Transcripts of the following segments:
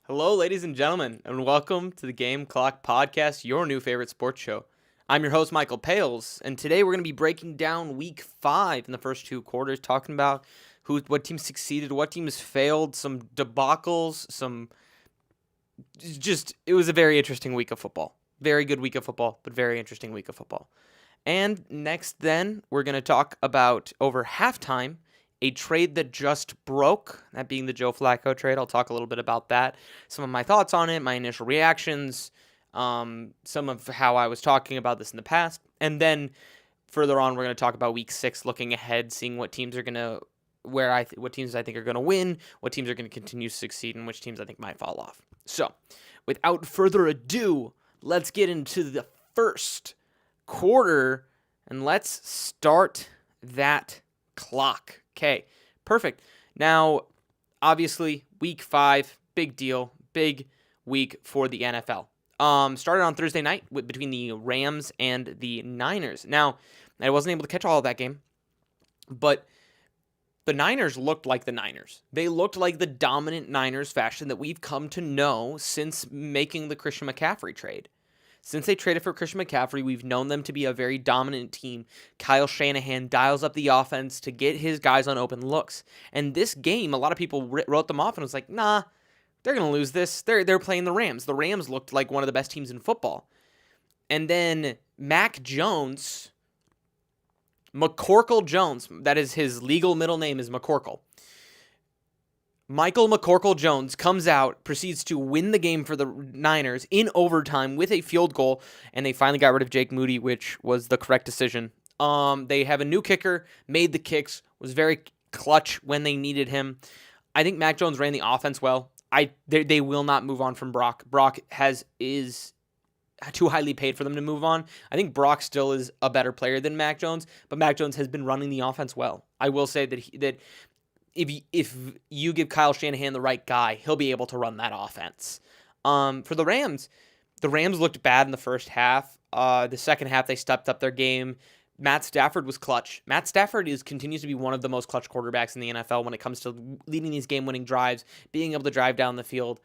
Hello, ladies and gentlemen, and welcome to the GameClock podcast, your new favorite sports show. I'm your host, Michael Pales, and today we're going to be breaking down Week 5 in the first two quarters, talking about what teams succeeded, what teams failed, some debacles, it was a very interesting week of football. Very good week of football, but very interesting week of football. And next, then, we're going to talk about over halftime, a trade that just broke, that being the Joe Flacco trade. I'll talk a little bit about that, some of my thoughts on it, my initial reactions, some of how I was talking about this in the past. And then further on, we're going to talk about Week 6, looking ahead, seeing what teams are going to, what teams I think are going to win, what teams are going to continue to succeed, and which teams I think might fall off. So, without further ado, let's get into the first quarter, and let's start that clock. Okay, perfect. Now, obviously, Week 5, big deal, big week for the NFL. Started on Thursday night between the Rams and the Niners. Now, I wasn't able to catch all of that game, but the Niners looked like the Niners. They looked like the dominant Niners fashion that we've come to know since making the Christian McCaffrey trade. Since they traded for Christian McCaffrey, we've known them to be a very dominant team. Kyle Shanahan dials up the offense to get his guys on open looks. And this game, a lot of people wrote them off and was like, nah, they're going to lose this. They're playing the Rams. The Rams looked like one of the best teams in football. And then Mac Jones, McCorkle Jones, that is his legal middle name is McCorkle. Michael McCorkle Jones comes out, proceeds to win the game for the Niners in overtime with a field goal, and they finally got rid of Jake Moody, which was the correct decision. They have a new kicker, made the kicks, was very clutch when they needed him. I think Mac Jones ran the offense well. They will not move on from Brock. Brock is too highly paid for them to move on. I think Brock still is a better player than Mac Jones, but Mac Jones has been running the offense well. I will say that if you give Kyle Shanahan the right guy, he'll be able to run that offense. For the Rams looked bad in the first half. The second half, they stepped up their game. Matt Stafford was clutch. Matt Stafford continues to be one of the most clutch quarterbacks in the NFL when it comes to leading these game-winning drives, being able to drive down the field.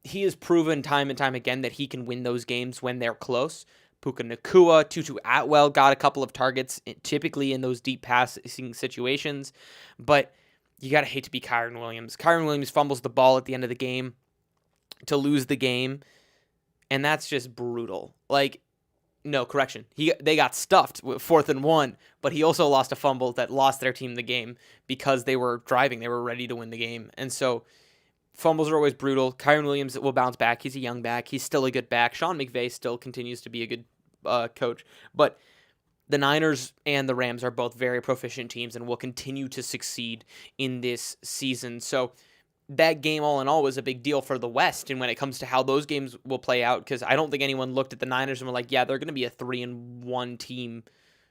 He has proven time and time again that he can win those games when they're close. Puka Nacua, Tutu Atwell got a couple of targets, typically in those deep passing situations. But you got to hate to be Kyren Williams. Kyren Williams fumbles the ball at the end of the game to lose the game, and that's just brutal. No, correction. They got stuffed with 4th and 1, but he also lost a fumble that lost their team the game because they were driving. They were ready to win the game. And so fumbles are always brutal. Kyren Williams will bounce back. He's a young back. He's still a good back. Sean McVay still continues to be a good coach. But the Niners and the Rams are both very proficient teams and will continue to succeed in this season. So that game, all in all, was a big deal for the West. And when it comes to how those games will play out, because I don't think anyone looked at the Niners and were like, yeah, they're going to be a 3-1 team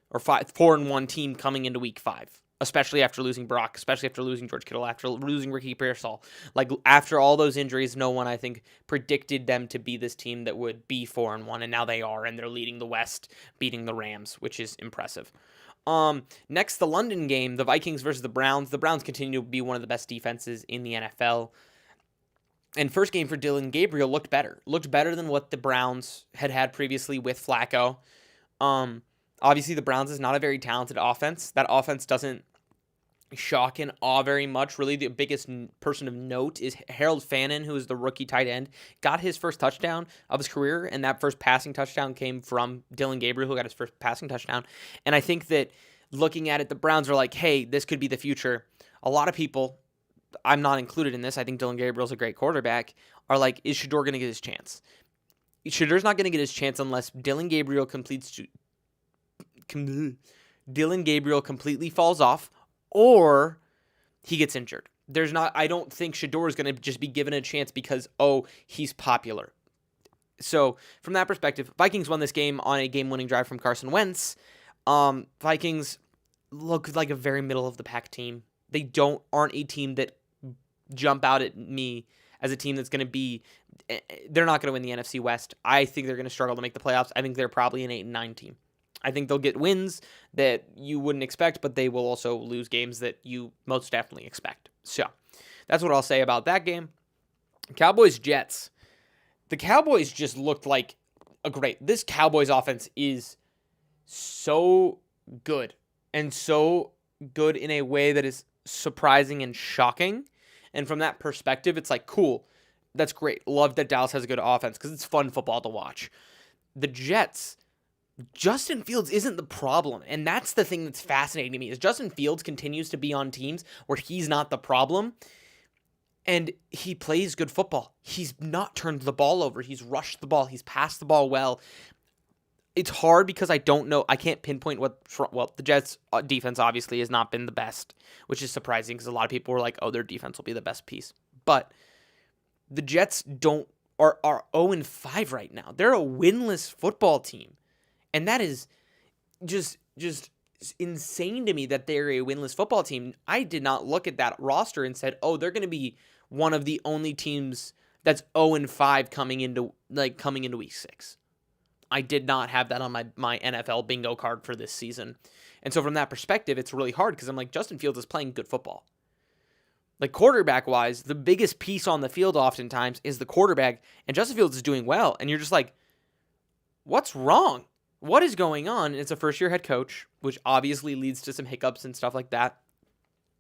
or 4-1 team coming into Week 5. Especially after losing Brock, especially after losing George Kittle, after losing Ricky Pearsall. After all those injuries, no one, I think, predicted them to be this team that would be 4-1, and now they are, and they're leading the West, beating the Rams, which is impressive. Next, the London game, the Vikings versus the Browns. The Browns continue to be one of the best defenses in the NFL. And first game for Dylan Gabriel looked better than what the Browns had previously with Flacco. Obviously, the Browns is not a very talented offense. That offense doesn't shock and awe very much. Really, the biggest person of note is Harold Fannin, who is the rookie tight end. Got his first touchdown of his career, and that first passing touchdown came from Dylan Gabriel, who got his first passing touchdown. And I think that looking at it, the Browns are like, hey, this could be the future. A lot of people, I'm not included in this, I think Dylan Gabriel's a great quarterback, are like, is Shedeur going to get his chance? Shedeur's not going to get his chance unless Dylan Gabriel completely falls off, or he gets injured. I don't think Shedeur is going to just be given a chance because, he's popular. So, from that perspective, Vikings won this game on a game-winning drive from Carson Wentz. Vikings look like a very middle-of-the-pack team. They aren't a team that jump out at me as a team that's going to be... They're not going to win the NFC West. I think they're going to struggle to make the playoffs. I think they're probably an 8-9 team. I think they'll get wins that you wouldn't expect, but they will also lose games that you most definitely expect. So that's what I'll say about that game. Cowboys Jets. The Cowboys just looked like this Cowboys offense is so good, and so good in a way that is surprising and shocking. And from that perspective, it's like, cool. That's great. Love that Dallas has a good offense because it's fun football to watch. The Jets, Justin Fields isn't the problem. And that's the thing that's fascinating to me is Justin Fields continues to be on teams where he's not the problem. And he plays good football. He's not turned the ball over. He's rushed the ball. He's passed the ball well. It's hard because I don't know. I can't pinpoint the Jets' defense obviously has not been the best, which is surprising because a lot of people were like, oh, their defense will be the best piece. But the Jets are 0-5 right now. They're a winless football team. And that is just insane to me that they're a winless football team. I did not look at that roster and said, oh, they're going to be one of the only teams that's 0-5 coming into week 6. I did not have that on my NFL bingo card for this season. And so from that perspective, it's really hard because I'm like, Justin Fields is playing good football. Like quarterback-wise, the biggest piece on the field oftentimes is the quarterback, and Justin Fields is doing well. And you're just like, what's wrong? What is going on? And it's a first-year head coach, which obviously leads to some hiccups and stuff like that.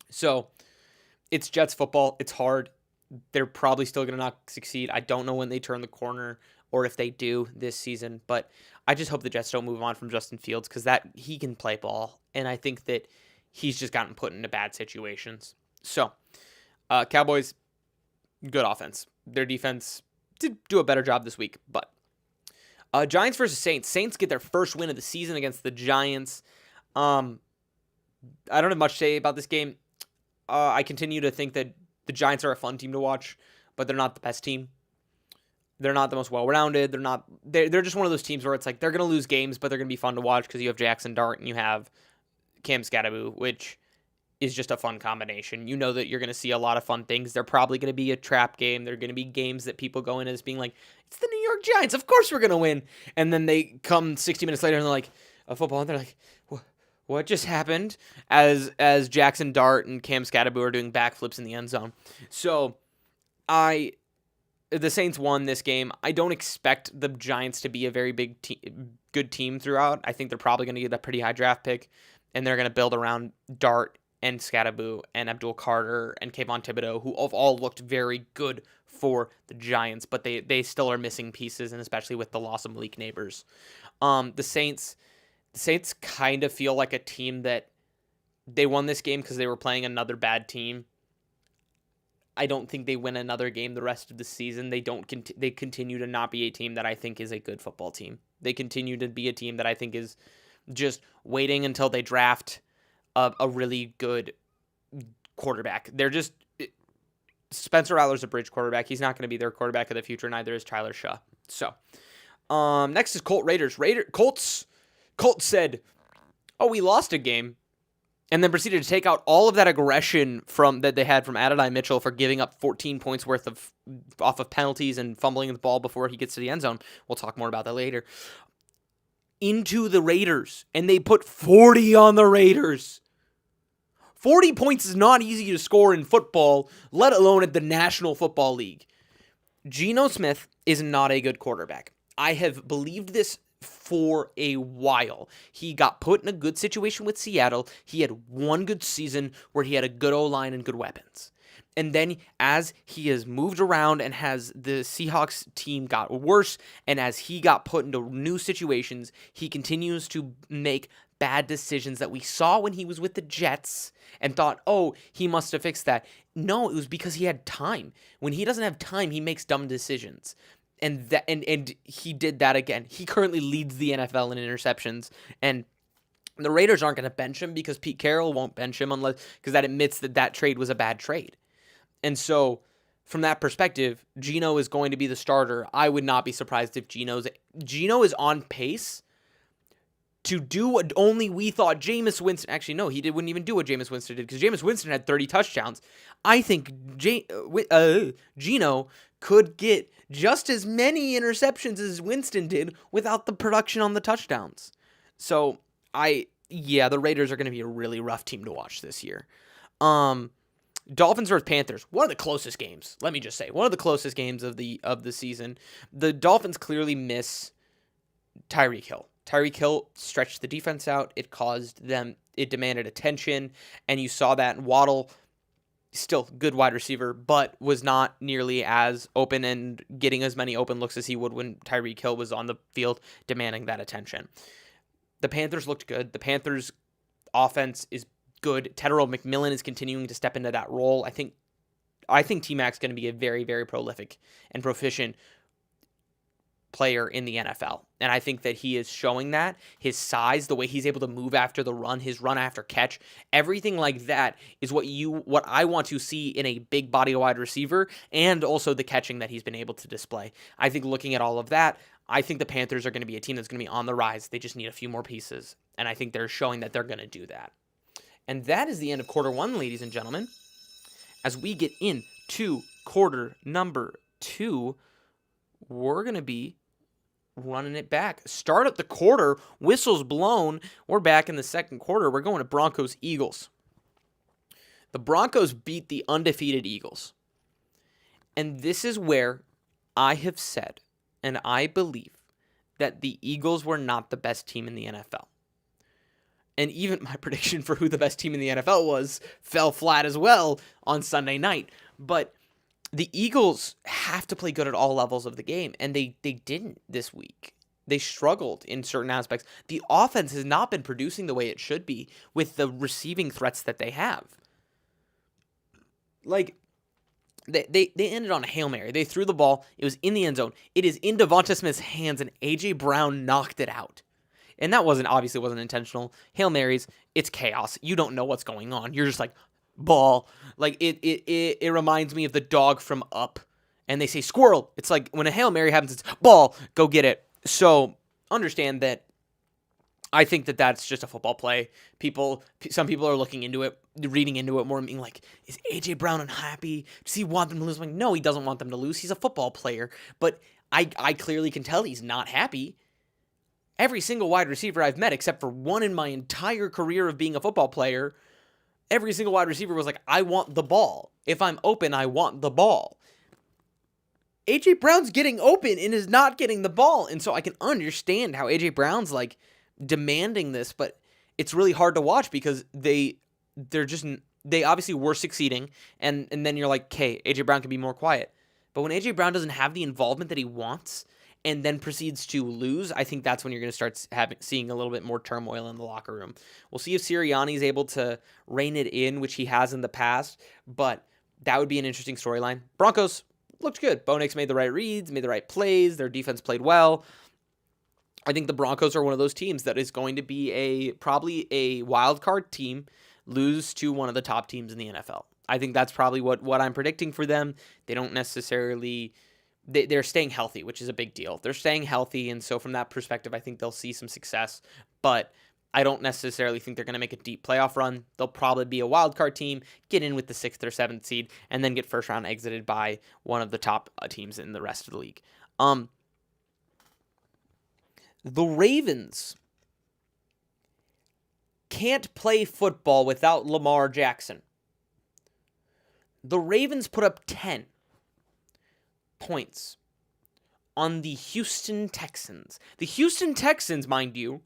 So it's Jets football. It's hard. They're probably still going to not succeed. I don't know when they turn the corner or if they do this season, but I just hope the Jets don't move on from Justin Fields because he can play ball, and I think that he's just gotten put into bad situations. So, Cowboys, good offense. Their defense did do a better job this week, but Giants versus Saints. Saints get their first win of the season against the Giants. I don't have much to say about this game. I continue to think that the Giants are a fun team to watch, but they're not the best team. They're not the most well-rounded. They're just one of those teams where it's like they're going to lose games, but they're going to be fun to watch because you have Jackson Dart and you have Cam Scatterboo, which is just a fun combination. You know that you're going to see a lot of fun things. They're probably going to be a trap game. They're going to be games that people go in as being like, it's the New York Giants. Of course we're going to win. And then they come 60 minutes later and they're like, a football, and they're like, what just happened? As Jackson Dart and Cam Scatterboo are doing backflips in the end zone. So the Saints won this game. I don't expect the Giants to be a very good team throughout. I think they're probably going to get a pretty high draft pick, and they're going to build around Dart and Scatterboo and Abdul Carter and Kayvon Thibodeau, who have all looked very good for the Giants, but they still are missing pieces, and especially with the loss of Malik Neighbors. The Saints kind of feel like a team that they won this game because they were playing another bad team. I don't think they win another game the rest of the season. They continue to not be a team that I think is a good football team. They continue to be a team that I think is just waiting until they draft a really good quarterback. Spencer Rattler's a bridge quarterback. He's not going to be their quarterback of the future. Neither is Tyler Shaw. So, next is Raiders. Colts said, "Oh, we lost a game," and then proceeded to take out all of that aggression that they had from Adonai Mitchell for giving up 14 points worth off of penalties and fumbling the ball before he gets to the end zone. We'll talk more about that later. Into the Raiders, and they put 40 on the Raiders. 40 points is not easy to score in football, let alone at the National Football League. Geno Smith is not a good quarterback. I have believed this for a while. He got put in a good situation with Seattle. He had one good season where he had a good O-line and good weapons. And then as he has moved around and has the Seahawks team got worse, and as he got put into new situations, he continues to make bad decisions that we saw when he was with the Jets and thought, oh, he must have fixed that. No, it was because he had time. When he doesn't have time, he makes dumb decisions. And he did that again. He currently leads the NFL in interceptions, and the Raiders aren't going to bench him because Pete Carroll won't bench him because that admits that trade was a bad trade. And so, from that perspective, Geno is going to be the starter. I would not be surprised if Geno is on pace to do what only we thought Jameis Winston... Actually, no, wouldn't even do what Jameis Winston did because Jameis Winston had 30 touchdowns. I think Geno could get just as many interceptions as Winston did without the production on the touchdowns. So, the Raiders are going to be a really rough team to watch this year. Dolphins versus Panthers, one of the closest games. Let me just say, one of the closest games of the season. The Dolphins clearly miss Tyreek Hill. Tyreek Hill stretched the defense out. It demanded attention, and you saw that. Waddle, still good wide receiver, but was not nearly as open and getting as many open looks as he would when Tyreek Hill was on the field demanding that attention. The Panthers looked good. The Panthers offense is good. Tetero McMillan is continuing to step into that role. I think T-Mac's going to be a very, very prolific and proficient player in the NFL. And I think that he is showing that. His size, the way he's able to move after the run, his run after catch, everything like that is what I want to see in a big body wide receiver, and also the catching that he's been able to display. I think looking at all of that, I think the Panthers are going to be a team that's going to be on the rise. They just need a few more pieces. And I think they're showing that they're going to do that. And that is the end of quarter one, ladies and gentlemen. As we get into quarter number 2, we're going to be running it back. Start at the quarter, whistles blown. We're back in the second quarter. We're going to Broncos-Eagles. The Broncos beat the undefeated Eagles. And this is where I have said, and I believe, that the Eagles were not the best team in the NFL. And even my prediction for who the best team in the NFL was fell flat as well on Sunday night. But the Eagles have to play good at all levels of the game, and they didn't this week. They struggled in certain aspects. The offense has not been producing the way it should be with the receiving threats that they have. Like, they ended on a Hail Mary. They threw the ball. It was in the end zone. It is in Devonta Smith's hands, and A.J. Brown knocked it out. And that obviously wasn't intentional. Hail Marys, it's chaos. You don't know what's going on. You're just like, ball. Like, it reminds me of the dog from Up. And they say squirrel. It's like when a Hail Mary happens, it's ball. Go get it. So understand that I think that that's just a football play. Some people are looking into it, reading into it more, being like, is A.J. Brown unhappy? Does he want them to lose? I'm like, no, he doesn't want them to lose. He's a football player. But I clearly can tell he's not happy. Every single wide receiver I've met, except for one in my entire career of being a football player, every single wide receiver was like, I want the ball. If I'm open, I want the ball. A.J. Brown's getting open and is not getting the ball. And so I can understand how A.J. Brown's like demanding this, but it's really hard to watch because they obviously were succeeding. And then you're like, okay, A.J. Brown can be more quiet. But when A.J. Brown doesn't have the involvement that he wants and then proceeds to lose, I think that's when you're going to start seeing a little bit more turmoil in the locker room. We'll see if Sirianni's able to rein it in, which he has in the past, but that would be an interesting storyline. Broncos looked good. Bo Nix made the right reads, made the right plays. Their defense played well. I think the Broncos are one of those teams that is going to be probably a wild card team, lose to one of the top teams in the NFL. I think that's probably what I'm predicting for them. They don't necessarily... They're staying healthy, which is a big deal. They're staying healthy, and so from that perspective, I think they'll see some success. But I don't necessarily think they're going to make a deep playoff run. They'll probably be a wild card team, get in with the 6th or 7th seed, and then get first round exited by one of the top teams in the rest of the league. The Ravens can't play football without Lamar Jackson. The Ravens put up 10 points on the Houston Texans. The Houston Texans, mind you,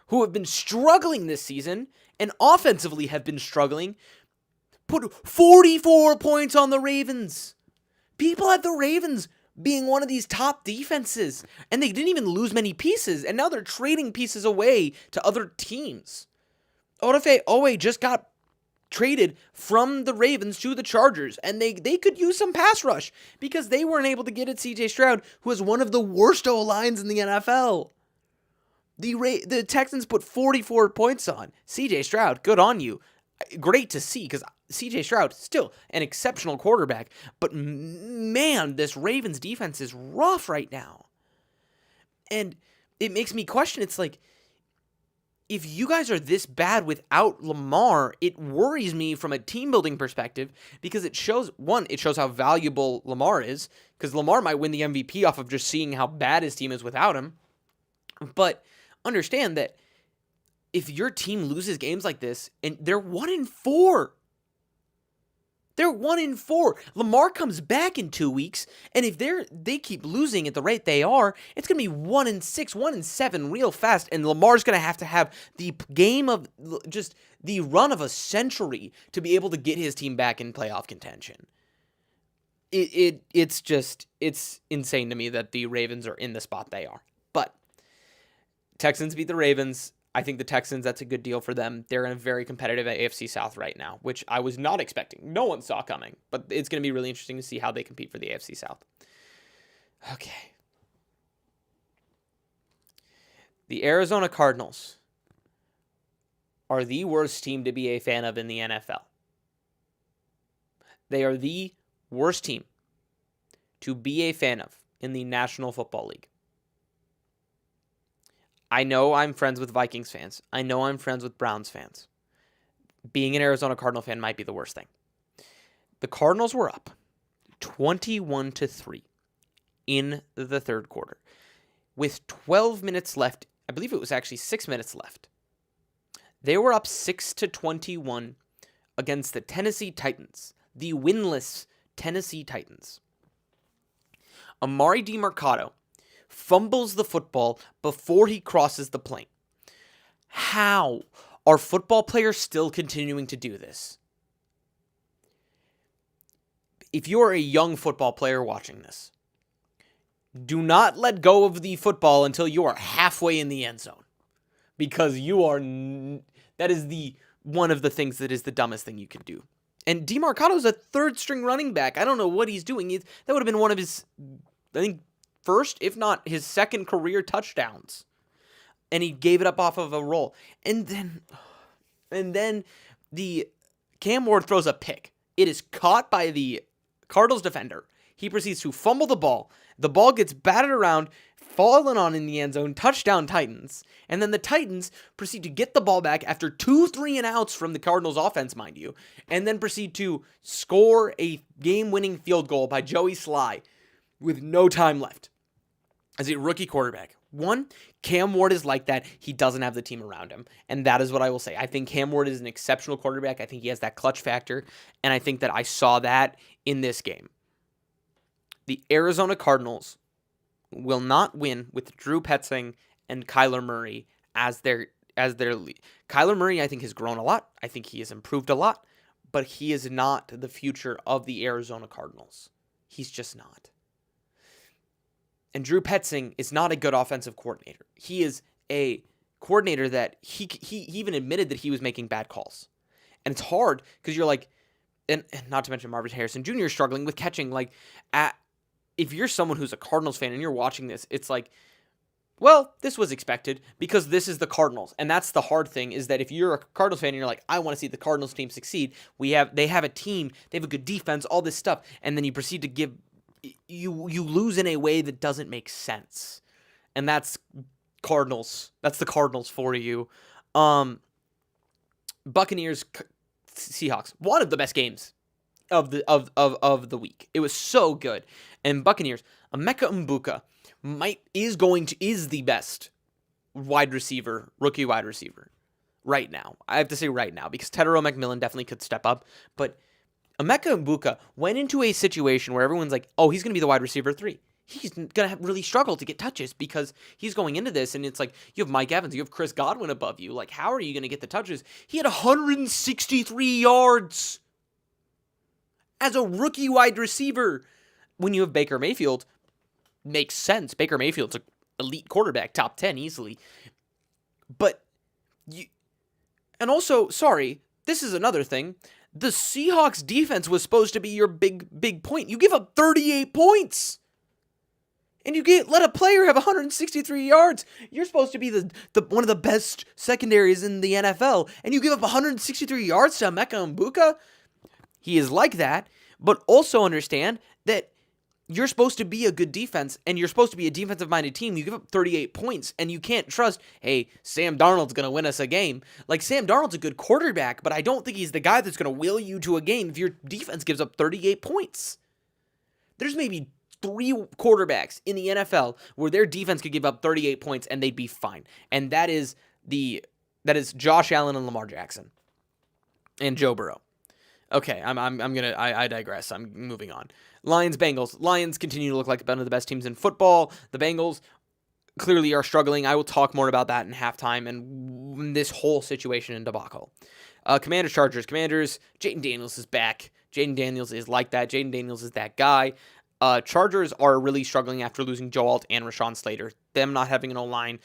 who have been struggling this season and offensively have been struggling, put 44 points on the Ravens. People had the Ravens being one of these top defenses, and they didn't even lose many pieces, and now they're trading pieces away to other teams. Odafe just got traded from the Ravens to the Chargers, and they could use some pass rush because they weren't able to get at C.J. Stroud, who has one of the worst O-lines in the NFL. The Texans put 44 points on. C.J. Stroud, good on you. Great to see because C.J. Stroud, still an exceptional quarterback, but man, this Ravens defense is rough right now. And it makes me question, it's like, if you guys are this bad without Lamar, it worries me from a team-building perspective because it shows how valuable Lamar is, because Lamar might win the MVP off of just seeing how bad his team is without him. But understand that if your team loses games like this, and they're 1-4, They're 1-4. Lamar comes back in 2 weeks, and if they keep losing at the rate they are, it's going to be 1-6, 1-7 real fast, and Lamar's going to have the game of just the run of a century to be able to get his team back in playoff contention. It's insane to me that the Ravens are in the spot they are. But Texans beat the Ravens. I think the Texans, that's a good deal for them. They're in a very competitive AFC South right now, which I was not expecting. No one saw coming. But it's going to be really interesting to see how they compete for the AFC South. Okay. The Arizona Cardinals are the worst team to be a fan of in the NFL. They are the worst team to be a fan of in the National Football League. I know I'm friends with Vikings fans. I know I'm friends with Browns fans. Being an Arizona Cardinal fan might be the worst thing. The Cardinals were up 21-3 in the third quarter. With 12 minutes left, I believe it was actually 6 minutes left. They were up 6-21 against the Tennessee Titans, the winless Tennessee Titans. Amari DiMercato fumbles the football before he crosses the plane. How are football players still continuing to do this? If you're a young football player watching this, do not let go of the football until you are halfway in the end zone. Because that is one of the things that is the dumbest thing you can do. And DiMercato's a third string running back. I don't know what he's doing. That would have been one of his, I think, first, if not his second career touchdowns. And he gave it up off of a roll. And then the Cam Ward throws a pick. It is caught by the Cardinals defender. He proceeds to fumble the ball. The ball gets batted around, fallen on in the end zone, touchdown Titans. And then the Titans proceed to get the ball back after 2 3-and-outs from the Cardinals offense, mind you, and then proceed to score a game-winning field goal by Joey Sly with no time left as a rookie quarterback. One, Cam Ward is like that. He doesn't have the team around him. And that is what I will say. I think Cam Ward is an exceptional quarterback. I think he has that clutch factor. And I think that I saw that in this game. The Arizona Cardinals will not win with Drew Petzing and Kyler Murray as their lead. Kyler Murray, I think, has grown a lot. I think he has improved a lot. But he is not the future of the Arizona Cardinals. He's just not. And Drew Petzing is not a good offensive coordinator. He is a coordinator that he even admitted that he was making bad calls. And it's hard because you're like, and not to mention Marvin Harrison Jr. is struggling with catching. Like, if you're someone who's a Cardinals fan and you're watching this, it's like, well, this was expected because this is the Cardinals. And that's the hard thing, is that if you're a Cardinals fan and you're like, I want to see the Cardinals team succeed, they have a team, they have a good defense, all this stuff, and then you proceed to give, you lose in a way that doesn't make sense. And that's Cardinals. That's the Cardinals for you. Buccaneers, Seahawks, one of the best games of the week. It was so good. And Buccaneers, Emeka Mbuka is the best rookie wide receiver right now. I have to say right now, because Tedero McMillan definitely could step up, but Emeka Mbuka went into a situation where everyone's like, oh, he's going to be the wide receiver 3. He's going to really struggle to get touches because he's going into this, and it's like, you have Mike Evans, you have Chris Godwin above you. Like, how are you going to get the touches? He had 163 yards as a rookie wide receiver. When you have Baker Mayfield, makes sense. Baker Mayfield's an elite quarterback, top 10 easily. But, and also, sorry, this is another thing. The Seahawks defense was supposed to be your big point. You give up 38 points. And you let a player have 163 yards. You're supposed to be the one of the best secondaries in the NFL. And you give up 163 yards to Emeka Mbuka? He is like that. But also understand that you're supposed to be a good defense, and you're supposed to be a defensive-minded team. You give up 38 points, and you can't trust, hey, Sam Darnold's going to win us a game. Like, Sam Darnold's a good quarterback, but I don't think he's the guy that's going to will you to a game if your defense gives up 38 points. There's maybe 3 quarterbacks in the NFL where their defense could give up 38 points, and they'd be fine. And that is Josh Allen and Lamar Jackson and Joe Burrow. Okay, I digress. I'm moving on. Lions, Bengals. Lions continue to look like one of the best teams in football. The Bengals clearly are struggling. I will talk more about that in halftime and this whole situation in debacle. Commanders, Chargers. Commanders, Jaden Daniels is back. Jaden Daniels is like that. Jaden Daniels is that guy. Chargers are really struggling after losing Joe Alt and Rashawn Slater. Them not having an O-line.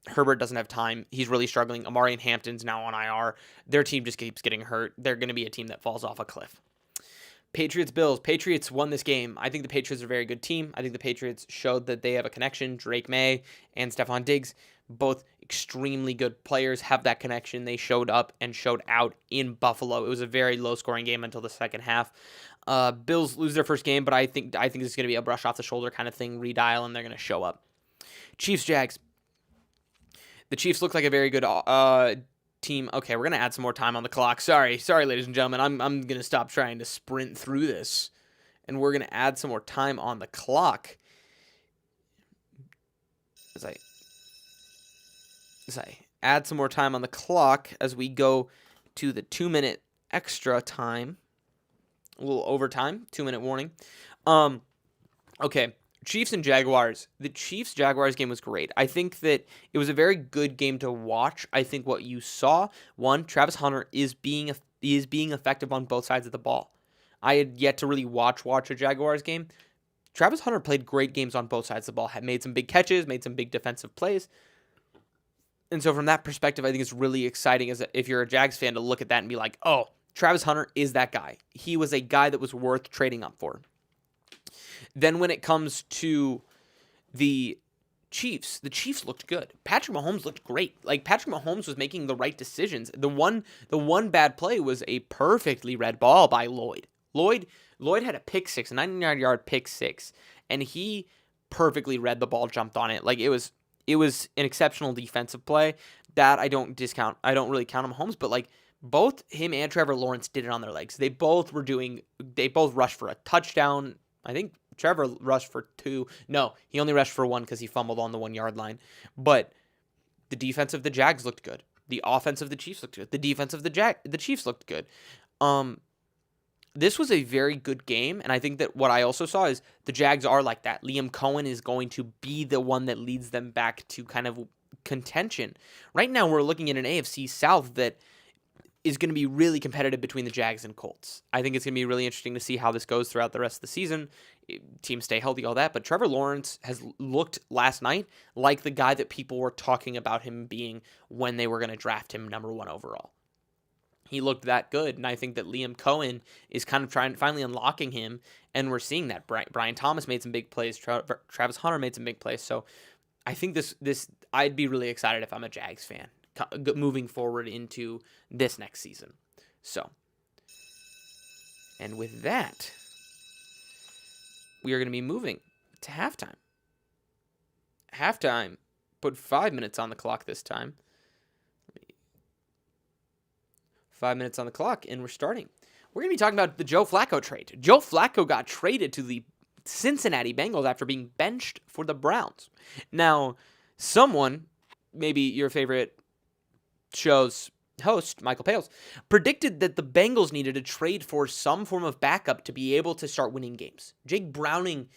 Herbert doesn't have time. He's really struggling. Amari and Hampton's now on IR. Their team just keeps getting hurt. They're going to be a team that falls off a cliff. Patriots, Bills. Patriots won this game. I think the Patriots are a very good team. I think the Patriots showed that they have a connection. Drake May and Stephon Diggs, both extremely good players, have that connection. They showed up and showed out in Buffalo. It was a very low-scoring game until the second half. Bills lose their first game, but I think this is going to be a brush off the shoulder kind of thing, redial, and they're going to show up. Chiefs, Jags. The Chiefs look like a very good team. Okay, we're going to add some more time on the clock. Sorry, ladies and gentlemen. I'm going to stop trying to sprint through this, and we're going to add some more time on the clock. As I add some more time on the clock as we go to the 2-minute extra time. A little overtime, 2-minute warning. Okay. Chiefs and Jaguars. The Chiefs-Jaguars game was great. I think that it was a very good game to watch. I think what you saw, one, Travis Hunter is being effective on both sides of the ball. I had yet to really watch a Jaguars game. Travis Hunter played great games on both sides of the ball, had made some big catches, made some big defensive plays. And so from that perspective, I think it's really exciting as if you're a Jags fan to look at that and be like, oh, Travis Hunter is that guy. He was a guy that was worth trading up for. Then when it comes to the Chiefs looked good. Patrick Mahomes looked great. Like, Patrick Mahomes was making the right decisions. The one bad play was a perfectly read ball by Lloyd. Lloyd had a pick six, a 99-yard pick six, and he perfectly read the ball, jumped on it. Like, it was an exceptional defensive play that I don't discount. I don't really count on Mahomes, but like, both him and Trevor Lawrence did it on their legs. They both rushed for a touchdown. I think Trevor rushed for 2. No, he only rushed for 1 because he fumbled on the 1-yard line. But the defense of the Jags looked good. The offense of the Chiefs looked good. The defense of the Chiefs looked good. This was a very good game, and I think that what I also saw is the Jags are like that. Liam Cohen is going to be the one that leads them back to kind of contention. Right now, we're looking at an AFC South that is going to be really competitive between the Jags and Colts. I think it's going to be really interesting to see how this goes throughout the rest of the season. Teams stay healthy, all that. But Trevor Lawrence has looked last night like the guy that people were talking about him being when they were going to draft him number 1 overall. He looked that good, and I think that Liam Cohen is kind of finally unlocking him, and we're seeing that. Brian Thomas made some big plays. Travis Hunter made some big plays. So I think this I'd be really excited if I'm a Jags fan moving forward into this next season. So, and with that, we are going to be moving to halftime. Halftime, put 5 minutes on the clock this time. 5 minutes on the clock, and we're starting. We're going to be talking about the Joe Flacco trade. Joe Flacco got traded to the Cincinnati Bengals after being benched for the Browns. Now, someone, maybe your favorite show's host, Michael Pales, predicted that the Bengals needed to trade for some form of backup to be able to start winning games. Jake Browning,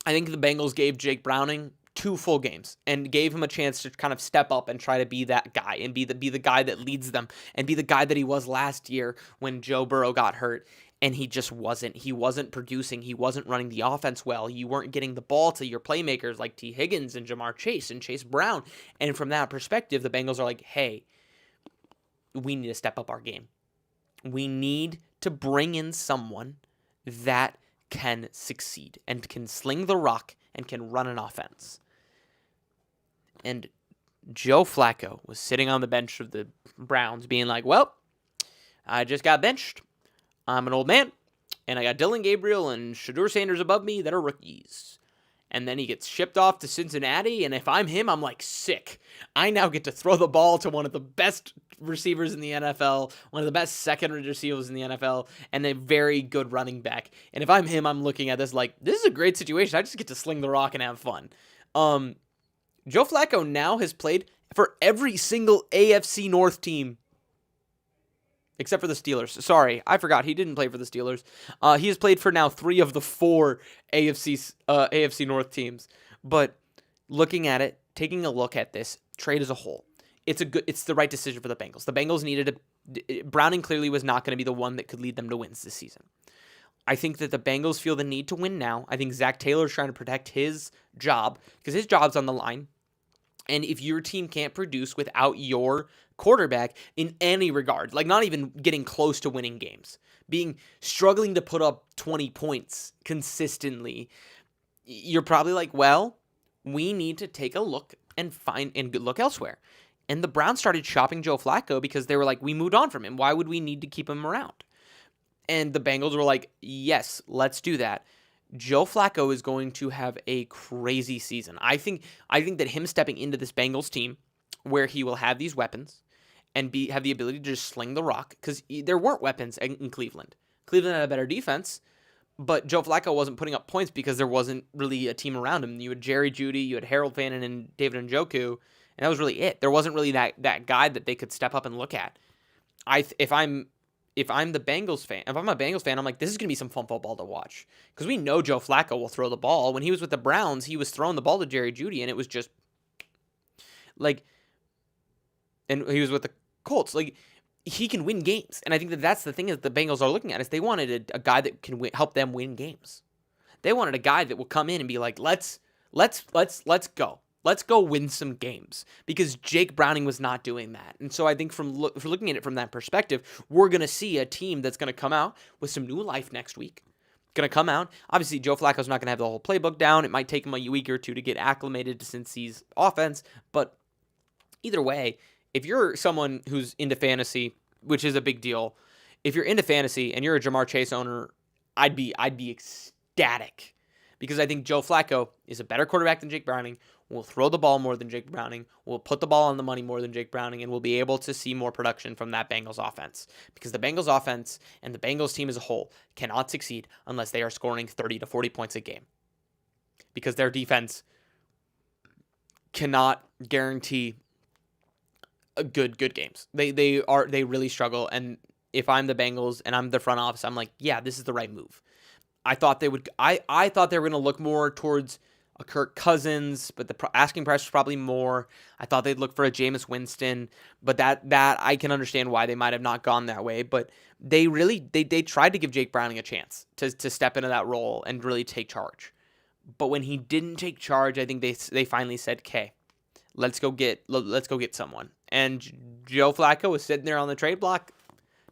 I think the Bengals gave Jake Browning 2 full games and gave him a chance to kind of step up and try to be that guy and be the guy that leads them and be the guy that he was last year when Joe Burrow got hurt. And he just wasn't. He wasn't producing. He wasn't running the offense well. You weren't getting the ball to your playmakers like T. Higgins and Jamar Chase and Chase Brown. And from that perspective, the Bengals are like, hey, we need to step up our game. We need to bring in someone that can succeed and can sling the rock and can run an offense. And Joe Flacco was sitting on the bench of the Browns being like, well, I just got benched. I'm an old man, and I got Dylan Gabriel and Shadur Sanders above me that are rookies. And then he gets shipped off to Cincinnati, and if I'm him, I'm like, sick. I now get to throw the ball to one of the best receivers in the NFL, one of the best secondary receivers in the NFL, and a very good running back. And if I'm him, I'm looking at this like, this is a great situation. I just get to sling the rock and have fun. Joe Flacco now has played for every single AFC North team except for the Steelers. Sorry, I forgot he didn't play for the Steelers. He has played for now 3 of the 4 AFC North teams. But looking at it, taking a look at this trade as a whole, it's the right decision for the Bengals. The Bengals needed Browning clearly was not going to be the one that could lead them to wins this season. I think that the Bengals feel the need to win now. I think Zach Taylor is trying to protect his job because his job's on the line. And if your team can't produce without your quarterback in any regard, like not even getting close to winning games, struggling to put up 20 points consistently, you're probably like, well, we need to take a look and look elsewhere. And the Browns started shopping Joe Flacco because they were like, we moved on from him. Why would we need to keep him around? And the Bengals were like, yes, let's do that. Joe Flacco is going to have a crazy season. I think that him stepping into this Bengals team where he will have these weapons and have the ability to just sling the rock, because there weren't weapons in Cleveland. Cleveland had a better defense, but Joe Flacco wasn't putting up points because there wasn't really a team around him. You had Jerry Jeudy, you had Harold Fannin and David Njoku, and that was really it. There wasn't really that guy that they could step up and look at. If I'm the Bengals fan, if I'm a Bengals fan, I'm like, this is going to be some fun football to watch. Because we know Joe Flacco will throw the ball. When he was with the Browns, he was throwing the ball to Jerry Jeudy, and it was just like, and he was with the Colts. Like, he can win games. And I think that's the thing that the Bengals are looking at, is they wanted a guy that can help them win games. They wanted a guy that will come in and be like, let's go. Let's go win some games, because Jake Browning was not doing that. And so I think for looking at it from that perspective, we're going to see a team that's going to come out with some new life next week. Going to come out. Obviously, Joe Flacco's not going to have the whole playbook down. It might take him a week or two to get acclimated to Cincy's offense. But either way, if you're someone who's into fantasy, which is a big deal, if you're into fantasy and you're a Jamar Chase owner, I'd be ecstatic, because I think Joe Flacco is a better quarterback than Jake Browning, will throw the ball more than Jake Browning, will put the ball on the money more than Jake Browning, and will be able to see more production from that Bengals offense. Because the Bengals offense and the Bengals team as a whole cannot succeed unless they are scoring 30 to 40 points a game. Because their defense cannot guarantee good games. They really struggle, and if I'm the Bengals and I'm the front office, I'm like, yeah, this is the right move. I thought they would. I thought they were going to look more towards a Kirk Cousins, but the asking price was probably more. I thought they'd look for a Jameis Winston, but that I can understand why they might have not gone that way. But they tried to give Jake Browning a chance to step into that role and really take charge. But when he didn't take charge, I think they finally said, "Okay, let's go get someone." And Joe Flacco was sitting there on the trade block,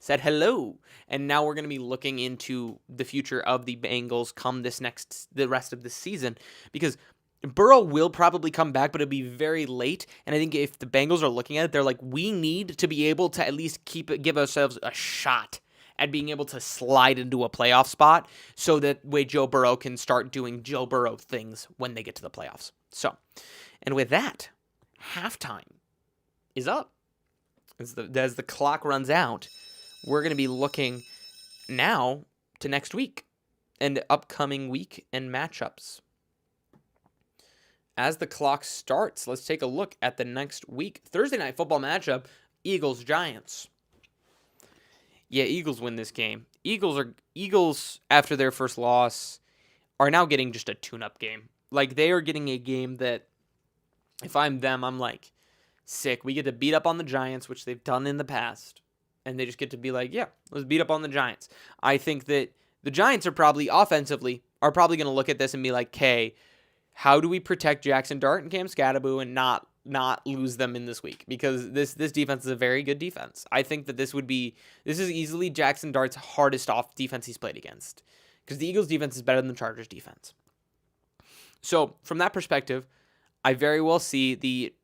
said hello, and now we're going to be looking into the future of the Bengals come the rest of this season, because Burrow will probably come back, but it'll be very late. And I think if the Bengals are looking at it, they're like, we need to be able to at least give ourselves a shot at being able to slide into a playoff spot, so that way Joe Burrow can start doing Joe Burrow things when they get to the playoffs. So, and with that, halftime is up. As the clock runs out, we're going to be looking now to next week and upcoming week and matchups. As the clock starts, let's take a look at the next week. Thursday night football matchup, Eagles-Giants. Yeah, Eagles win this game. Eagles, after their first loss, are now getting just a tune-up game. Like, they are getting a game that, if I'm them, I'm like, sick. We get to beat up on the Giants, which they've done in the past. And they just get to be like, yeah, let's beat up on the Giants. I think that the Giants are probably, offensively, going to look at this and be like, okay, how do we protect Jackson Dart and Cam Scatterbo and not lose them in this week? Because this defense is a very good defense. I think that this is easily Jackson Dart's hardest off defense he's played against, because the Eagles defense is better than the Chargers defense. So from that perspective, I very well see the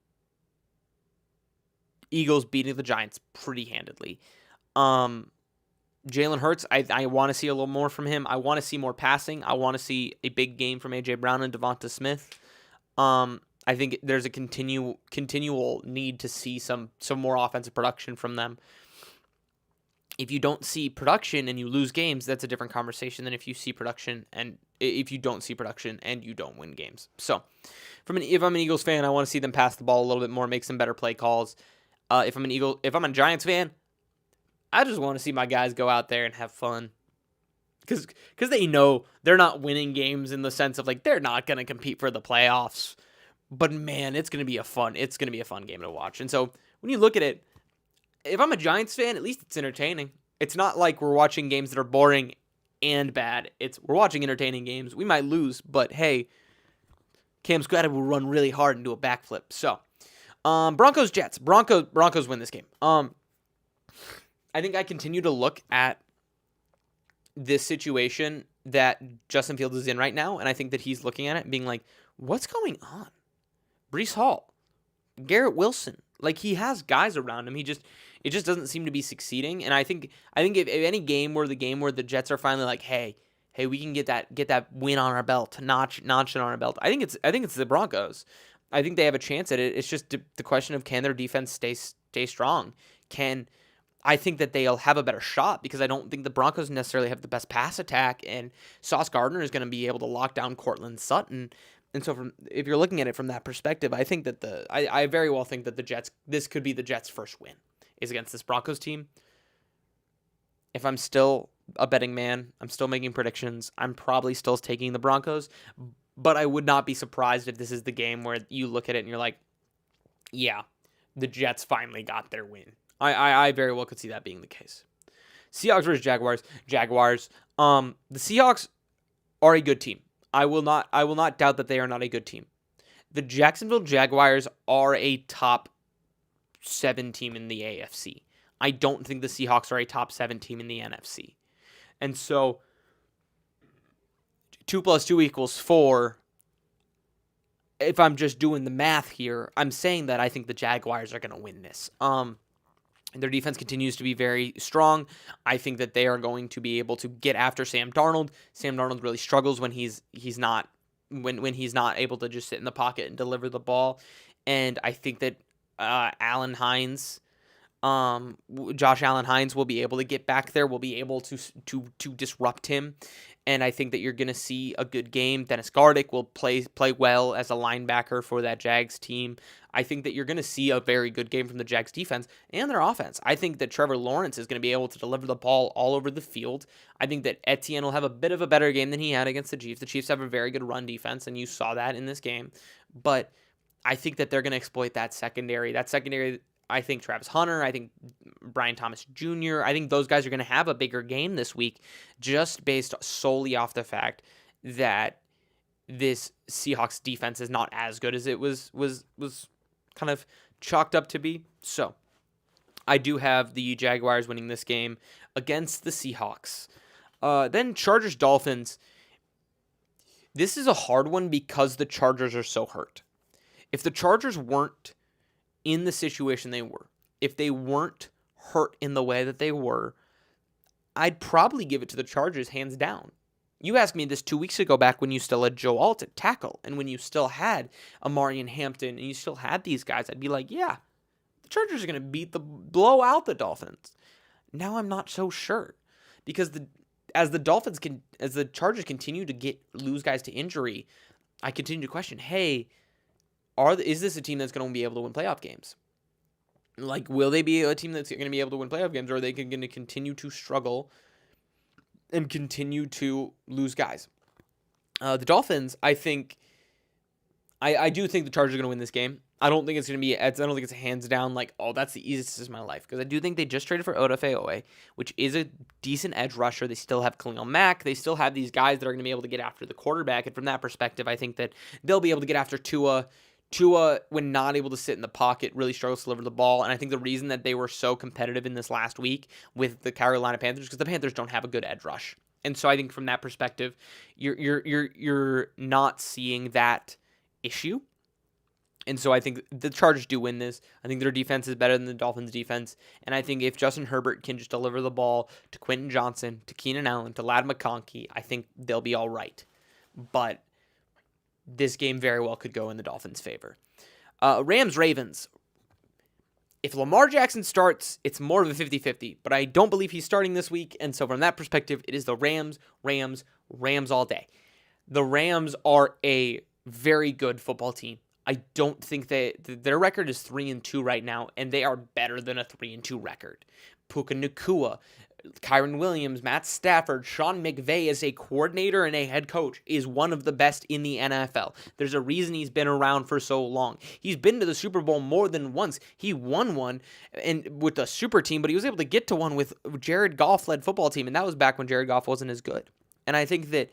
Eagles beating the Giants pretty handedly. Jalen Hurts, I want to see a little more from him. I want to see more passing. I want to see a big game from A.J. Brown and Devonta Smith. I think there's a continual need to see some more offensive production from them. If you don't see production and you lose games, that's a different conversation than if you see production and if you don't see production and you don't win games. So, if I'm an Eagles fan, I want to see them pass the ball a little bit more, make some better play calls. If I'm a Giants fan, I just want to see my guys go out there and have fun. Because they know they're not winning games in the sense of like they're not going to compete for the playoffs. But man, it's going to be a fun game to watch. And so when you look at it, if I'm a Giants fan, at least it's entertaining. It's not like we're watching games that are boring and bad. We're watching entertaining games. We might lose, but hey, Cam Skradda will run really hard and do a backflip. So, Broncos Jets. Broncos win this game. I think I continue to look at this situation that Justin Fields is in right now, and I think that he's looking at it and being like, what's going on? Breece Hall, Garrett Wilson, like he has guys around him. It just doesn't seem to be succeeding. And I think if any game where the Jets are finally like, hey, we can get that win on our belt, notch it on our belt. I think it's the Broncos. I think they have a chance at it. It's just the question of can their defense stay strong? I think that they'll have a better shot because I don't think the Broncos necessarily have the best pass attack, and Sauce Gardner is going to be able to lock down Cortland Sutton. And so if you're looking at it from that perspective, I think that I very well think that this could be the Jets' first win is against this Broncos team. If I'm still a betting man, I'm still making predictions, I'm probably still taking the Broncos, but I would not be surprised if this is the game where you look at it and you're like, yeah, the Jets finally got their win. I very well could see that being the case. Seahawks versus Jaguars. The Seahawks are a good team. I will not doubt that they are not a good team. The Jacksonville Jaguars are a top 7 team in the AFC. I don't think the Seahawks are a top 7 team in the NFC. And so 2 + 2 = 4. If I'm just doing the math here, I'm saying that I think the Jaguars are going to win this. Their defense continues to be very strong. I think that they are going to be able to get after Sam Darnold. Sam Darnold really struggles when he's not able to just sit in the pocket and deliver the ball. And I think that Josh Allen Hines will be able to get back there. Will be able to disrupt him. And I think that you're going to see a good game. Dennis Gardick will play well as a linebacker for that Jags team. I think that you're going to see a very good game from the Jags defense and their offense. I think that Trevor Lawrence is going to be able to deliver the ball all over the field. I think that Etienne will have a bit of a better game than he had against the Chiefs. The Chiefs have a very good run defense, and you saw that in this game. But I think that they're going to exploit that secondary. I think Travis Hunter, I think Brian Thomas Jr., I think those guys are going to have a bigger game this week just based solely off the fact that this Seahawks defense is not as good as it was kind of chalked up to be. So I do have the Jaguars winning this game against the Seahawks. Then Chargers-Dolphins. This is a hard one because the Chargers are so hurt. If the Chargers weren't in the situation they were, if they weren't hurt in the way that they were, I'd probably give it to the Chargers hands down. You asked me this 2 weeks ago back when you still had Joe Alt at tackle and when you still had Amari and Hampton and you still had these guys, I'd be like, yeah, the Chargers are going to blow out the Dolphins. Now I'm not so sure because as the Chargers continue to lose guys to injury, I continue to question, hey, is this a team that's going to be able to win playoff games? Like, will they be a team that's going to be able to win playoff games, or are they going to continue to struggle and continue to lose guys? The Dolphins, I think, I do think the Chargers are going to win this game. I don't think it's going to be. I don't think it's a hands down like, oh, that's the easiest of my life, because I do think they just traded for FLACC-WOAH, which is a decent edge rusher. They still have Khalil Mack. They still have these guys that are going to be able to get after the quarterback, and from that perspective, I think that they'll be able to get after Tua. Tua, when not able to sit in the pocket, really struggles to deliver the ball. And I think the reason that they were so competitive in this last week with the Carolina Panthers is because the Panthers don't have a good edge rush. And so I think from that perspective, you're not seeing that issue. And so I think the Chargers do win this. I think their defense is better than the Dolphins' defense. And I think if Justin Herbert can just deliver the ball to Quentin Johnson, to Keenan Allen, to Ladd McConkey, I think they'll be all right. But this game very well could go in the Dolphins' favor. Rams-Ravens. If Lamar Jackson starts, it's more of a 50-50, but I don't believe he's starting this week, and so from that perspective, it is the Rams all day. The Rams are a very good football team. I don't think their record is 3-2 right now, and they are better than a 3-2 record. Puka Nacua, Kyron Williams, Matt Stafford, Sean McVay as a coordinator and a head coach is one of the best in the NFL. There's a reason he's been around for so long. He's been to the Super Bowl more than once. He won one and with a super team, but he was able to get to one with Jared Goff-led football team, and that was back when Jared Goff wasn't as good. And I think that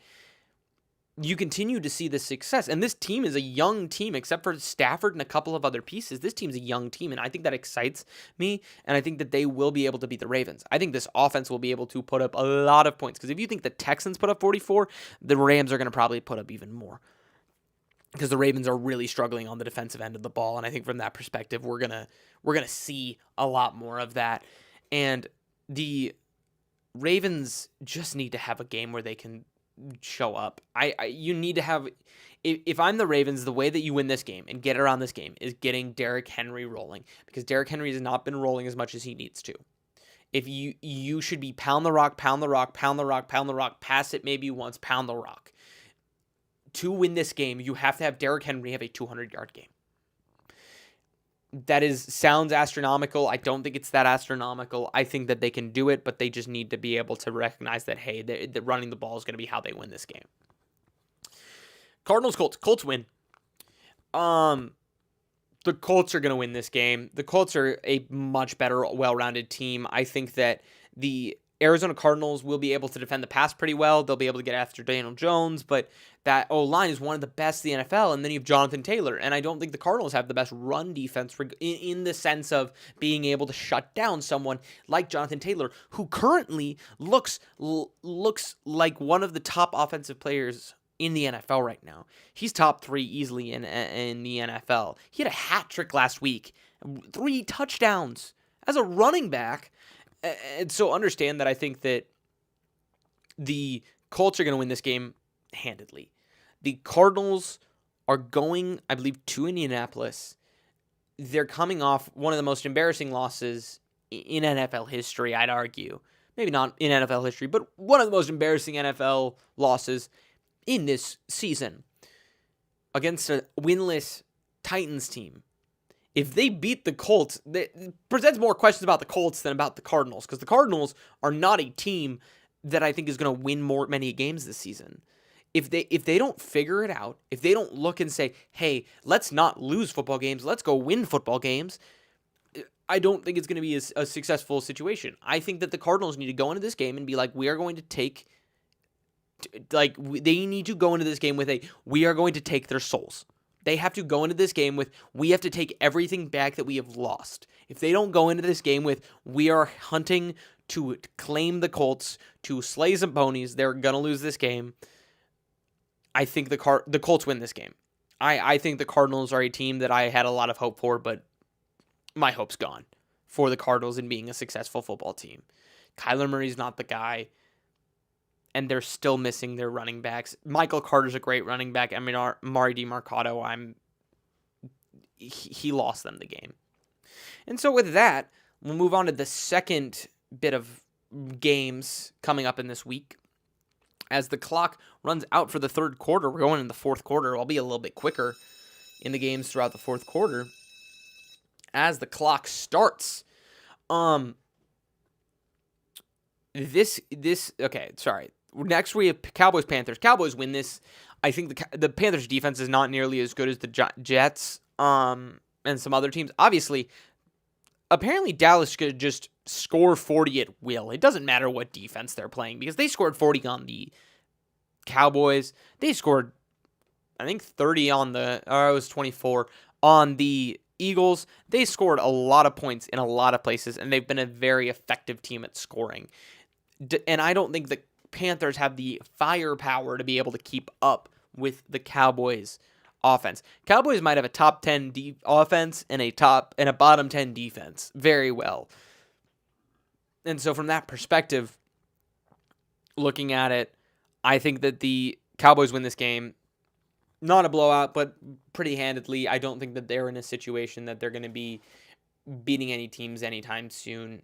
you continue to see this success. And this team is a young team, except for Stafford and a couple of other pieces. This team's a young team, and I think that excites me, and I think that they will be able to beat the Ravens. I think this offense will be able to put up a lot of points, because if you think the Texans put up 44, the Rams are going to probably put up even more, because the Ravens are really struggling on the defensive end of the ball, and I think from that perspective, we're gonna see a lot more of that. And the Ravens just need to have a game where they can show up. You need to have, if I'm the Ravens, the way that you win this game and get around this game is getting Derrick Henry rolling, because Derrick Henry has not been rolling as much as he needs to. If you should be pound the rock, pass it maybe once, pound the rock. To win this game, you have to have Derrick Henry have a 200-yard game. That sounds astronomical. I don't think it's that astronomical. I think that they can do it, but they just need to be able to recognize that, hey, the running the ball is going to be how they win this game. Cardinals, Colts. Colts win. The Colts are going to win this game. The Colts are a much better, well-rounded team. I think that the Arizona Cardinals will be able to defend the pass pretty well. They'll be able to get after Daniel Jones, but that O-line is one of the best in the NFL, and then you have Jonathan Taylor, and I don't think the Cardinals have the best run defense in the sense of being able to shut down someone like Jonathan Taylor, who currently looks like one of the top offensive players in the NFL right now. He's top 3 easily in the NFL. He had a hat trick last week, 3 touchdowns as a running back. And so understand that I think that the Colts are going to win this game handedly. The Cardinals are going, I believe, to Indianapolis. They're coming off one of the most embarrassing losses in NFL history, I'd argue. Maybe not in NFL history, but one of the most embarrassing NFL losses in this season against a winless Titans team. If they beat the Colts, it presents more questions about the Colts than about the Cardinals, because the Cardinals are not a team that I think is going to win many games this season. If they don't figure it out, if they don't look and say, hey, let's not lose football games, let's go win football games, I don't think it's going to be a successful situation. I think that the Cardinals need to go into this game and be like, we are going to take, they need to go into this game with we are going to take their souls. They have to go into this game with, we have to take everything back that we have lost. If they don't go into this game with, we are hunting to claim the Colts, to slay some ponies, they're going to lose this game. I think the Colts win this game. I think the Cardinals are a team that I had a lot of hope for, but my hope's gone for the Cardinals in being a successful football team. Kyler Murray's not the guy, and they're still missing their running backs. Michael Carter's a great running back. I mean, Mari DiMercato, he lost them the game. And so with that, we'll move on to the second bit of games coming up in this week. As the clock runs out for the third quarter, we're going in the fourth quarter. I'll be a little bit quicker in the games throughout the fourth quarter. As the clock starts, Next, we have Cowboys-Panthers. Cowboys win this. I think the Panthers' defense is not nearly as good as the Jets and some other teams. Obviously, apparently Dallas could just score 40 at will. It doesn't matter what defense they're playing, because they scored 40 on the Cowboys. They scored, I think, 30 on it was 24 on the Eagles. They scored a lot of points in a lot of places, and they've been a very effective team at scoring. And I don't think the Panthers have the firepower to be able to keep up with the Cowboys offense. Cowboys might have a top 10 offense and a bottom 10 defense very well. And so from that perspective, looking at it, I think that the Cowboys win this game. Not a blowout, but pretty handedly. I don't think that they're in a situation that they're going to be beating any teams anytime soon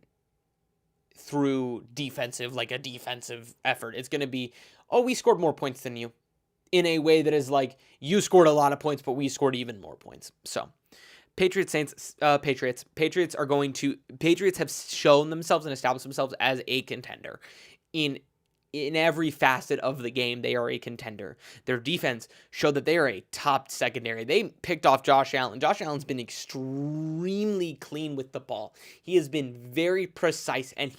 through a defensive effort. It's going to be, we scored more points than you, in a way that is like, you scored a lot of points, but we scored even more points. So, Patriots are going to. Patriots have shown themselves and established themselves as a contender in every facet of the game. They are a contender. Their defense showed that they are a top secondary. They picked off Josh Allen. Josh Allen's been extremely clean with the ball. He has been very precise, and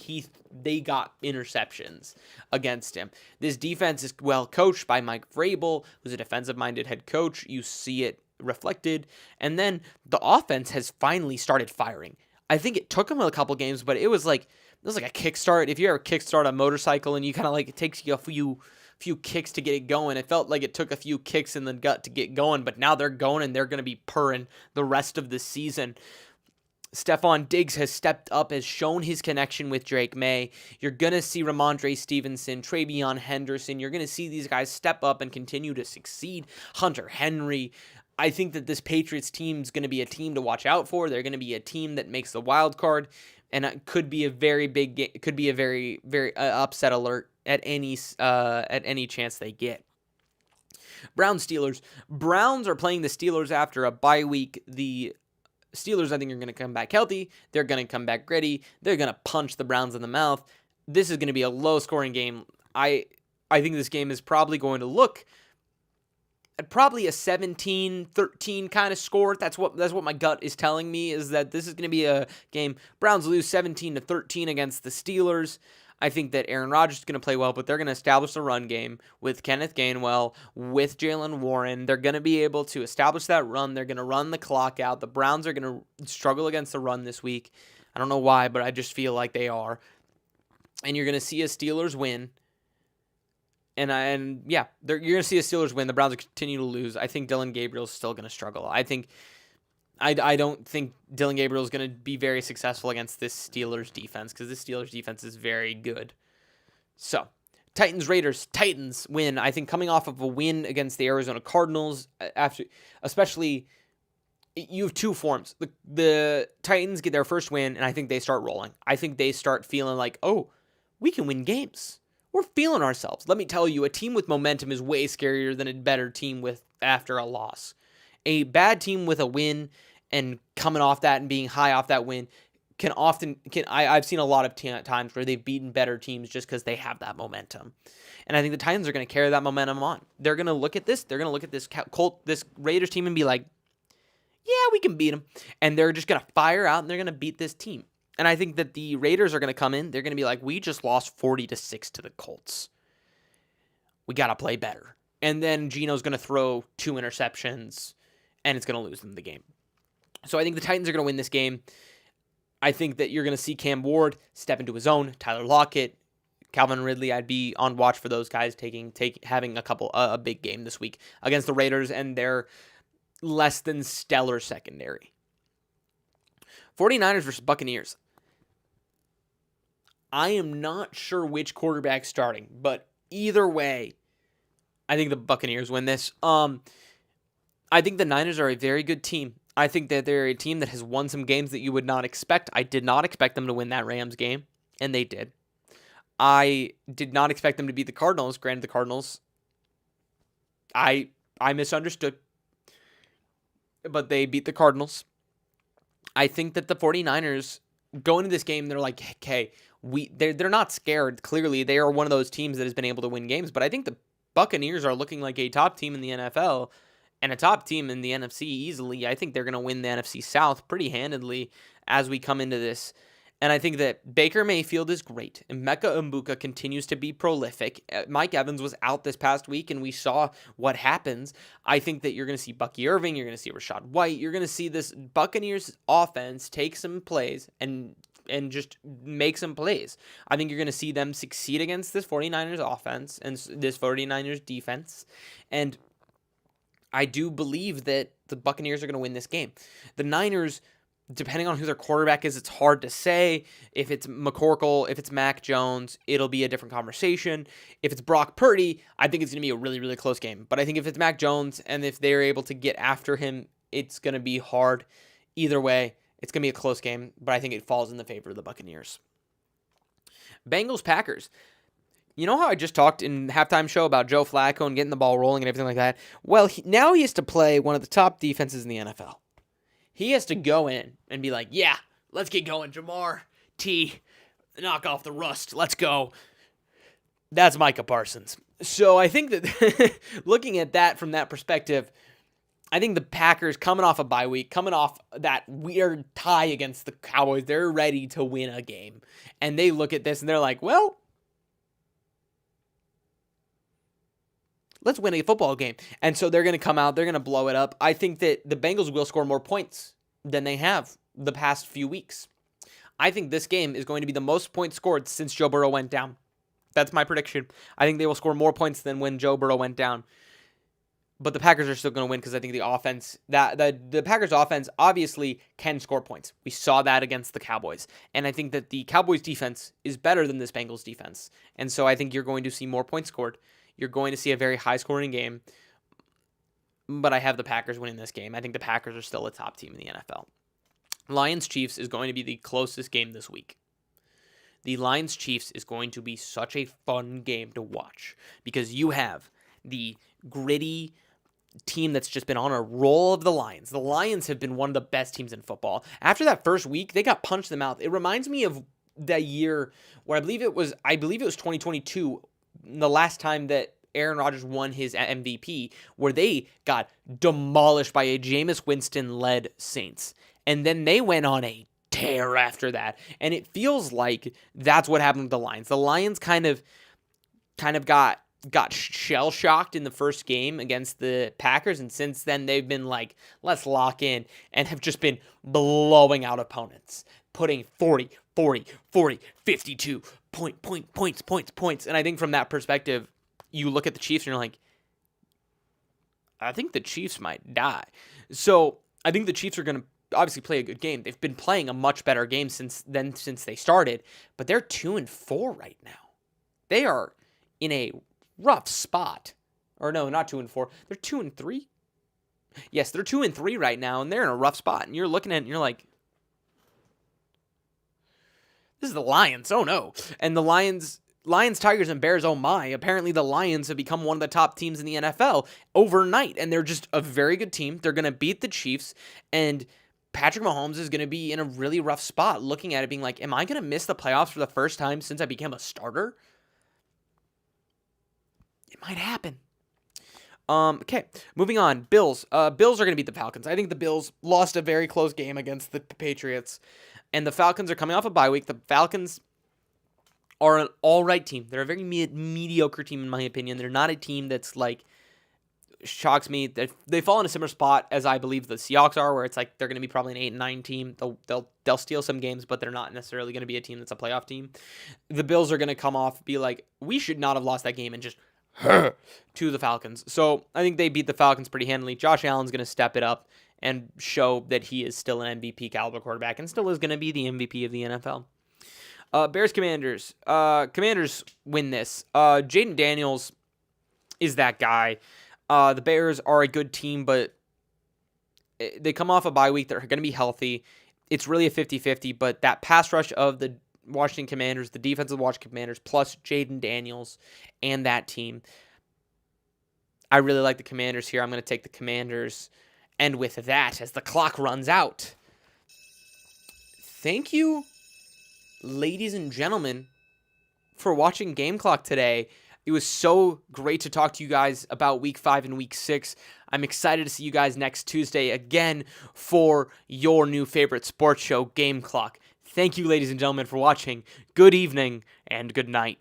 they got interceptions against him. This defense is well coached by Mike Vrabel, who's a defensive-minded head coach. You see it reflected, and then the offense has finally started firing. I think it took them a couple games, but it was like a kickstart. If you ever kickstart a motorcycle and you kind of like, it takes you a few kicks to get it going. It felt like it took a few kicks in the gut to get going, but now they're going and they're going to be purring the rest of the season. Stephon Diggs has stepped up, has shown his connection with Drake May. You're going to see Ramondre Stevenson, Travion Henderson. You're going to see these guys step up and continue to succeed. Hunter Henry. I think that this Patriots team is going to be a team to watch out for. They're going to be a team that makes the wild card, and it could be a very big, it could be a very, very upset alert at any chance they get. Browns are playing the Steelers after a bye week. The Steelers, I think, are going to come back healthy. They're going to come back gritty. They're going to punch the Browns in the mouth. This is going to be a low-scoring game. I think this game is probably going to look at probably a 17-13 kind of score. That's what my gut is telling me, is that this is going to be a game. Browns lose 17-13 against the Steelers. I think that Aaron Rodgers is going to play well, but they're going to establish the run game with Kenneth Gainwell, with Jaylen Warren. They're going to be able to establish that run. They're going to run the clock out. The Browns are going to struggle against the run this week. I don't know why, but I just feel like they are. And you're going to see a Steelers win. You're going to see a Steelers win. The Browns will continue to lose. I think Dylan Gabriel is still going to struggle. I don't think Dylan Gabriel is going to be very successful against this Steelers defense, because this Steelers defense is very good. So, Titans win. I think coming off of a win against the Arizona Cardinals, especially, you have two forms. The Titans get their first win, and I think they start rolling. I think they start feeling like, oh, we can win games. We're feeling ourselves. Let me tell you, a team with momentum is way scarier than a better team after a loss. A bad team with a win and coming off that and being high off that win I've seen a lot of times where they've beaten better teams just because they have that momentum. And I think the Titans are going to carry that momentum on. They're going to look at this. They're going to look at this Raiders team and be like, yeah, we can beat them. And they're just going to fire out and they're going to beat this team. And I think that the Raiders are going to come in. They're going to be like, we just lost 40-6 to the Colts. We got to play better. And then Geno's going to throw 2 interceptions, and it's going to lose them the game. So I think the Titans are going to win this game. I think that you're going to see Cam Ward step into his own. Tyler Lockett, Calvin Ridley. I'd be on watch for those guys having a big game this week against the Raiders and their less than stellar secondary. 49ers versus Buccaneers. I am not sure which quarterback's starting, but either way, I think the Buccaneers win this. I think the Niners are a very good team. I think that they're a team that has won some games that you would not expect. I did not expect them to win that Rams game, and they did. I did not expect them to beat the Cardinals. Granted, the Cardinals, I misunderstood, but they beat the Cardinals. I think that the 49ers go into this game, they're like, okay, they're not scared. Clearly, they are one of those teams that has been able to win games. But I think the Buccaneers are looking like a top team in the NFL and a top team in the NFC easily. I think they're going to win the NFC South pretty handedly as we come into this. And I think that Baker Mayfield is great. And Emeka Egbuka continues to be prolific. Mike Evans was out this past week, and we saw what happens. I think that you're going to see Bucky Irving. You're going to see Rashad White. You're going to see this Buccaneers offense take some plays and just make some plays. I think you're going to see them succeed against this 49ers offense and this 49ers defense. And I do believe that the Buccaneers are going to win this game. The Niners, depending on who their quarterback is, it's hard to say. If it's McCorkle, if it's Mac Jones, it'll be a different conversation. If it's Brock Purdy, I think it's going to be a really, really close game. But I think if it's Mac Jones and if they're able to get after him, it's going to be hard. Either way, it's going to be a close game, but I think it falls in the favor of the Buccaneers. Bengals-Packers. You know how I just talked in the halftime show about Joe Flacco and getting the ball rolling and everything like that? Well, now he has to play one of the top defenses in the NFL. He has to go in and be like, yeah, let's get going, Jamar T. Knock off the rust. Let's go. That's Micah Parsons. So I think that looking at that from that perspective, I think the Packers coming off a bye week, coming off that weird tie against the Cowboys, they're ready to win a game. And they look at this and they're like, well, let's win a football game. And so they're going to come out, they're going to blow it up. I think that the Bengals will score more points than they have the past few weeks. I think this game is going to be the most points scored since Joe Burrow went down. That's my prediction. I think they will score more points than when Joe Burrow went down. But the Packers are still going to win because I think the offense, the Packers offense obviously can score points. We saw that against the Cowboys. And I think that the Cowboys defense is better than this Bengals defense. And so I think you're going to see more points scored. You're going to see a very high scoring game. But I have the Packers winning this game. I think the Packers are still a top team in the NFL. Lions-Chiefs is going to be the closest game this week. The Lions-Chiefs is going to be such a fun game to watch because you have the gritty team that's just been on a roll of the Lions. The Lions have been one of the best teams in football. After that first week, they got punched in the mouth. It reminds me of that year where I believe it was 2022, the last time that Aaron Rodgers won his MVP, where they got demolished by a Jameis Winston-led Saints. And then they went on a tear after that. And it feels like that's what happened with the Lions. The Lions kind of got shell-shocked in the first game against the Packers, and since then they've been like, let's lock in, and have just been blowing out opponents, putting 40, 52 points. And I think from that perspective, you look at the Chiefs and you're like, I think the Chiefs might die. So I think the Chiefs are going to obviously play a good game. They've been playing a much better game since they started, but they're 2-4 right now. They are in a rough spot. Or no, not 2-4. They're 2-3. Yes, they're 2-3 right now, and they're in a rough spot. And you're looking at it and you're like, this is the Lions. Oh no. And the Lions, Tigers, and Bears, oh my. Apparently the Lions have become one of the top teams in the NFL overnight, and they're just a very good team. They're going to beat the Chiefs, and Patrick Mahomes is going to be in a really rough spot, looking at it being like, am I going to miss the playoffs for the first time since I became a starter? It might happen. Okay, moving on. Bills. Bills are going to beat the Falcons. I think the Bills lost a very close game against the Patriots, and the Falcons are coming off a bye week. The Falcons are an all-right team. They're a very mediocre team, in my opinion. They're not a team that's like, shocks me. They fall in a similar spot as I believe the Seahawks are, where it's like they're going to be probably an 8-9 team. They'll steal some games, but they're not necessarily going to be a team that's a playoff team. The Bills are going to come off, be like, we should not have lost that game, and just to the Falcons. So I think they beat the Falcons pretty handily. Josh Allen's going to step it up and show that he is still an MVP caliber quarterback and still is going to be the MVP of the NFL. Bears-Commanders. Commanders win this. Jaden Daniels is that guy. The Bears are a good team, but they come off a bye week. They're going to be healthy. It's really a 50-50, but that pass rush of the Washington Commanders, the defense of the Washington Commanders, plus Jaden Daniels and that team, I really like the Commanders here. I'm going to take the Commanders. And with that, as the clock runs out, thank you, ladies and gentlemen, for watching GameClock today. It was so great to talk to you guys about Week 5 and Week 6. I'm excited to see you guys next Tuesday again for your new favorite sports show, GameClock. Thank you, ladies and gentlemen, for watching. Good evening and good night.